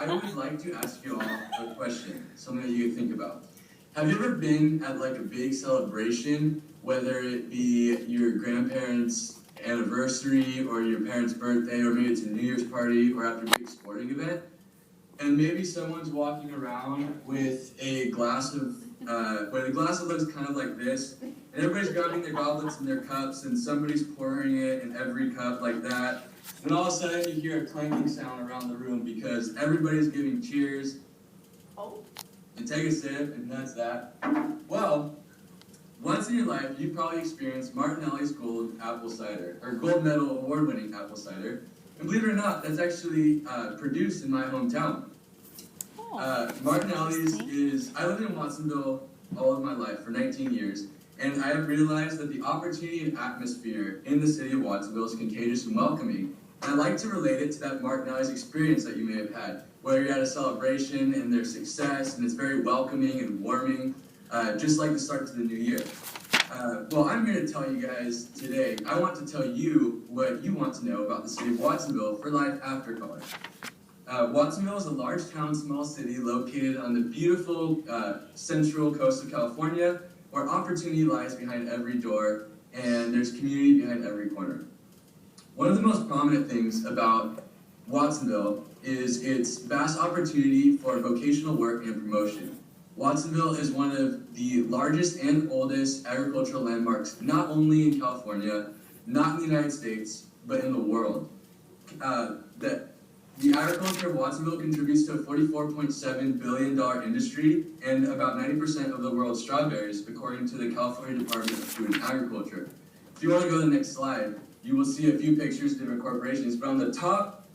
I would like to ask you all a question, something that you could think about. Have you ever been at like a big celebration, whether it be your grandparents' anniversary or your parents' birthday, or maybe it's a New Year's party or after a big sporting event, and maybe someone's walking around with a glass of, where the glass looks kind of like this, and everybody's grabbing their goblets and their cups, and somebody's pouring it in every cup like that. And all of a sudden you hear a clanking sound around the room because everybody's giving cheers. Oh. And take a sip, and that's that. Well, once in your life, you probably experienced Martinelli's Gold Apple Cider, or Gold Medal Award-winning Apple Cider. And believe it or not, that's actually produced in my hometown. Martinelli's is, I lived in Watsonville all of my life for 19 years, and I have realized that the opportunity and atmosphere in the city of Watsonville is contagious and welcoming. And I like to relate it to that Martinelli's experience that you may have had, where you're at a celebration and there's success, and it's very welcoming and warming, just like the start to the new year. Well, I'm here to tell you guys today, I want to tell you what you want to know about the city of Watsonville for life after college. Watsonville is a large town, small city located on the beautiful central coast of California, where opportunity lies behind every door and there's community behind every corner. One of the most prominent things about Watsonville is its vast opportunity for vocational work and promotion. Watsonville is one of the largest and oldest agricultural landmarks, not only in California, not in the United States, but in the world. The agriculture of Watsonville contributes to a $44.7 billion industry and about 90% of the world's strawberries, according to the California Department of Food and Agriculture. If you want to go to the next slide, you will see a few pictures of different corporations, but on the top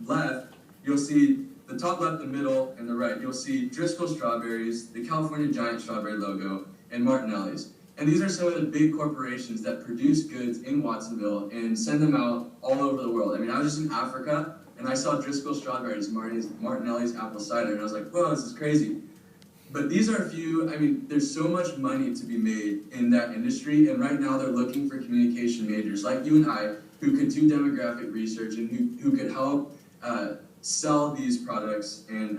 left, you'll see the top left, the middle, and the right. You'll see Driscoll Strawberries, the California Giant Strawberry logo, and Martinelli's. And these are some of the big corporations that produce goods in Watsonville and send them out all over the world. I mean, I was just in Africa, and I saw Driscoll Strawberries, Martinelli's apple cider, and I was like, whoa, this is crazy. But these are a few, I mean, there's so much money to be made in that industry, and right now they're looking for communication majors like you and I, who could do demographic research and who could help sell these products and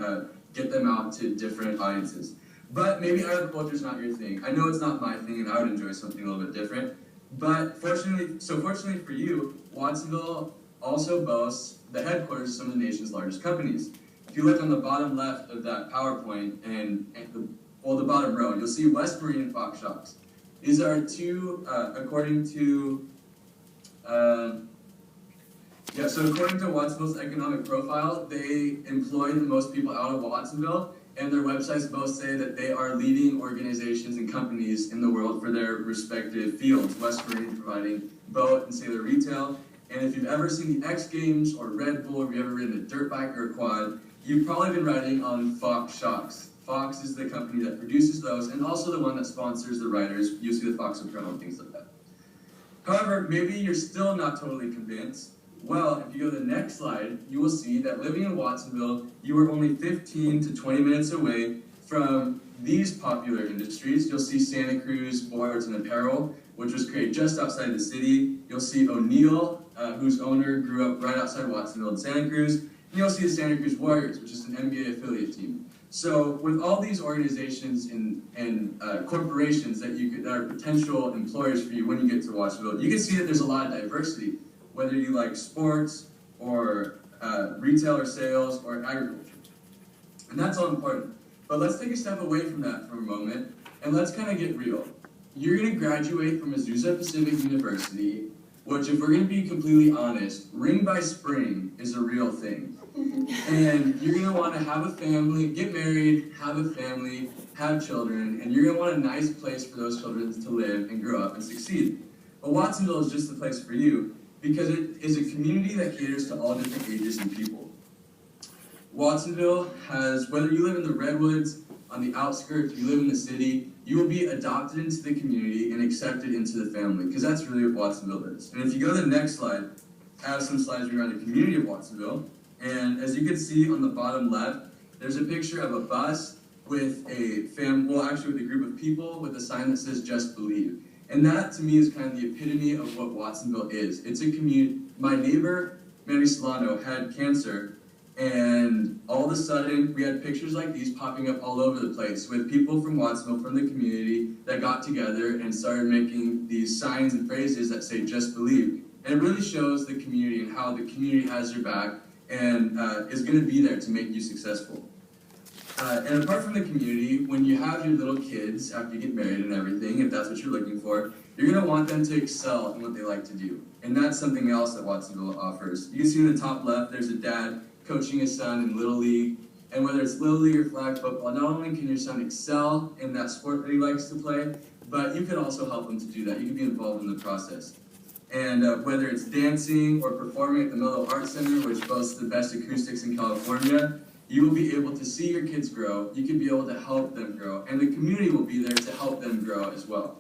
get them out to different audiences. But maybe agriculture is not your thing. I know it's not my thing, and I would enjoy something a little bit different. But fortunately for you, Watsonville also boasts the headquarters of some of the nation's largest companies. If you look on the bottom left of that PowerPoint the bottom row, you'll see West Marine and Fox Shocks. These are two, according to Watsonville's economic profile, they employ the most people out of Watsonville, and their websites both say that they are leading organizations and companies in the world for their respective fields. West Marine providing boat and sailor retail. And if you've ever seen the X Games or Red Bull, or if you've ever ridden a dirt bike or a quad, you've probably been riding on Fox Shocks. Fox is the company that produces those, and also the one that sponsors the riders. You see the Fox Apparel and things like that. However, maybe you're still not totally convinced. Well, if you go to the next slide, you will see that living in Watsonville, you are only 15 to 20 minutes away from these popular industries. You'll see Santa Cruz Boards and Apparel, which was created just outside the city. You'll see O'Neill, whose owner grew up right outside Watsonville in Santa Cruz. And you'll see the Santa Cruz Warriors, which is an NBA affiliate team. So with all these organizations and corporations that are potential employers for you when you get to Watsonville, you can see that there's a lot of diversity, whether you like sports or retail or sales or agriculture. And that's all important. But let's take a step away from that for a moment, and let's kind of get real. You're going to graduate from Azusa Pacific University, which, if we're going to be completely honest, ring by spring is a real thing. And you're going to want to have a family, get married, have a family, have children, and you're going to want a nice place for those children to live and grow up and succeed. But Watsonville is just the place for you because it is a community that caters to all different ages and people. Watsonville has, whether you live in the Redwoods, on the outskirts, you live in the city, you will be adopted into the community and accepted into the family, because that's really what Watsonville is. And if you go to the next slide, I have some slides around the community of Watsonville. And as you can see on the bottom left, there's a picture of a bus with with a group of people with a sign that says "Just Believe." And that, to me, is kind of the epitome of what Watsonville is. It's a community. My neighbor, Manny Solano, had cancer, And all of a sudden, we had pictures like these popping up all over the place with people from Watsonville, from the community, that got together and started making these signs and phrases that say, just believe. And it really shows the community and how the community has your back and is going to be there to make you successful. And apart from the community, when you have your little kids after you get married and everything, if that's what you're looking for, you're going to want them to excel in what they like to do. And that's something else that Watsonville offers. You can see in the top left, there's a dad coaching his son in Little League. And whether it's Little League or flag football, not only can your son excel in that sport that he likes to play, but you can also help him to do that. You can be involved in the process. And whether it's dancing or performing at the Mello Arts Center, which boasts the best acoustics in California, you will be able to see your kids grow, you can be able to help them grow, and the community will be there to help them grow as well.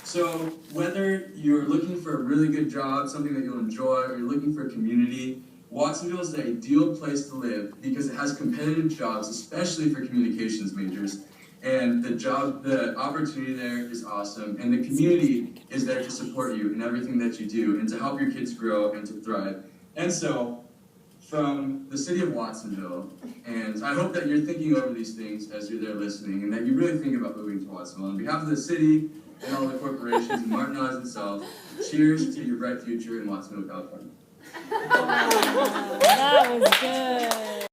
So whether you're looking for a really good job, something that you'll enjoy, or you're looking for a community, Watsonville is the ideal place to live because it has competitive jobs, especially for communications majors. And the opportunity there is awesome, and the community is there to support you in everything that you do and to help your kids grow and to thrive. And so, from the city of Watsonville, and I hope that you're thinking over these things as you're there listening, and that you really think about moving to Watsonville. On behalf of the city and all the corporations and Martin Oz himself, cheers to your bright future in Watsonville, California. That was good.